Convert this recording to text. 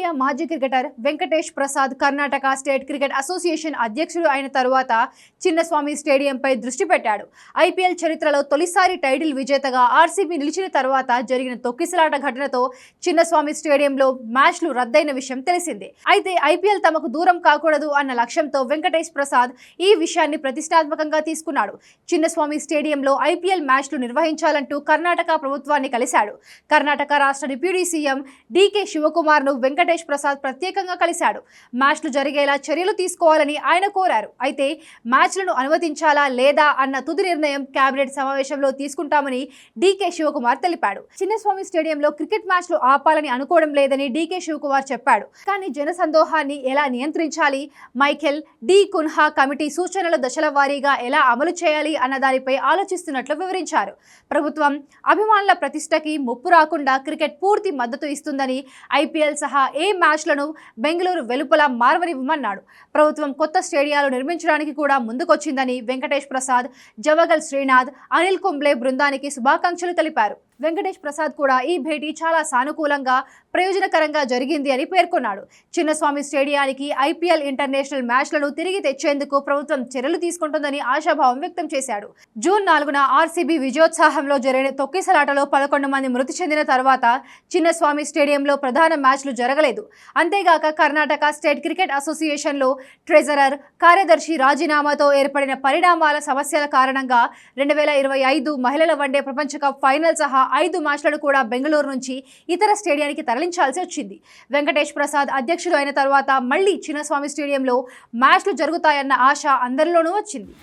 Team India మాజీ cricketer Venkatesh Prasad Karnataka state cricket association అధ్యక్షుడు అయిన తరువాత చిన్నస్వామి స్టేడియంపై దృష్టి పెట్టాడు. ఐపీఎల్ చరిత్రలో తొలిసారి టైటిల్ విజేతగా ఆర్సీబీ నిలిచిన తర్వాత జరిగిన తొక్కిసలాట ఘటనతో చిన్నస్వామి స్టేడియంలో మ్యాచ్లు రద్దయిన విషయం తెలిసిందే. అయితే ఐపీఎల్ తమకు దూరం కాకూడదు అన్న లక్ష్యంతో వెంకటేష్ ప్రసాద్ ఈ విషయాన్ని ప్రతిష్టాత్మకంగా తీసుకున్నాడు. చిన్నస్వామి స్టేడియంలో ఐపీఎల్ మ్యాచ్లు నిర్వహించాలంటూ కర్ణాటక ప్రభుత్వాన్ని కలిశాడు. కర్ణాటక రాష్ట్ర డిప్యూటీ సీఎం డీకే శివకుమార్ను వెంకటేష్ ప్రసాద్ ప్రత్యేకంగా కలిశాడు. మ్యాచ్లు జరిగేలా చర్యలు తీసుకోవాలని ఆయన కోరారు. అయితే మ్యాచ్లను అనుమతించాలా లేదా అన్న తుది నిర్ణయం కేబినెట్ సమావేశంలో తీసుకుంటామని డీకే శివకుమార్ తెలిపాడు. చిన్నస్వామి స్టేడియంలో క్రికెట్ మ్యాచ్లు ఆపాలని అనుకోవడం లేదని డీకే శివకుమార్ చెప్పాడు. కానీ జనసందోహాన్ని ఎలా నియంత్రించాలి, మైఖేల్ డి కున్హా కమిటీ సూచనల దశల వారీగా ఎలా అమలు చేయాలి అన్న దానిపై ఆలోచిస్తున్నట్లు వివరించారు. ప్రభుత్వం అభిమానుల ప్రతిష్టకి ముప్పు రాకుండా క్రికెట్ పూర్తి మద్దతు ఇస్తుందని, ఐపీఎల్ సహా ఏ మ్యాచ్లను బెంగళూరు వెలుపల మార్వనివ్వమన్నాడు. ప్రభుత్వం కొత్త స్టేడియాలు నిర్మించడానికి కూడా ముందుకొచ్చిందని వెంకటేష్ ప్రసాద్, జవగల్ శ్రీనాథ్, అనిల్ కుంబ్లే బృందానికి శుభాకాంక్షలు తెలిపారు. వెంకటేష్ ప్రసాద్ కూడా ఈ భేటీ చాలా సానుకూలంగా, ప్రయోజనకరంగా జరిగింది అని పేర్కొన్నాడు. చిన్నస్వామి స్టేడియానికి ఐపీఎల్ ఇంటర్నేషనల్ మ్యాచ్లను తిరిగి తెచ్చేందుకు ప్రభుత్వం చర్యలు తీసుకుంటుందని ఆశాభావం వ్యక్తం చేశాడు. జూన్ 4న ఆర్సీబీ విజయోత్సాహంలో జరిగిన తొక్కిసలాటలో 11 మంది మృతి చెందిన తర్వాత చిన్నస్వామి స్టేడియంలో ప్రధాన మ్యాచ్లు జరగలేదు. అంతేగాక కర్ణాటక స్టేట్ క్రికెట్ అసోసియేషన్లో ట్రెజరర్, కార్యదర్శి రాజీనామాతో ఏర్పడిన పరిణామాల సమస్యల కారణంగా 2025 మహిళల వన్డే ప్రపంచ కప్ ఫైనల్ సహా 5 మ్యాచ్లను కూడా బెంగళూరు నుంచి ఇతర స్టేడియానికి తరలించాల్సి వచ్చింది. వెంకటేష్ ప్రసాద్ అధ్యక్షుడు అయిన తర్వాత మళ్లీ చిన్నస్వామి స్టేడియంలో మ్యాచ్లు జరుగుతాయన్న ఆశ అందరిలోనూ వచ్చింది.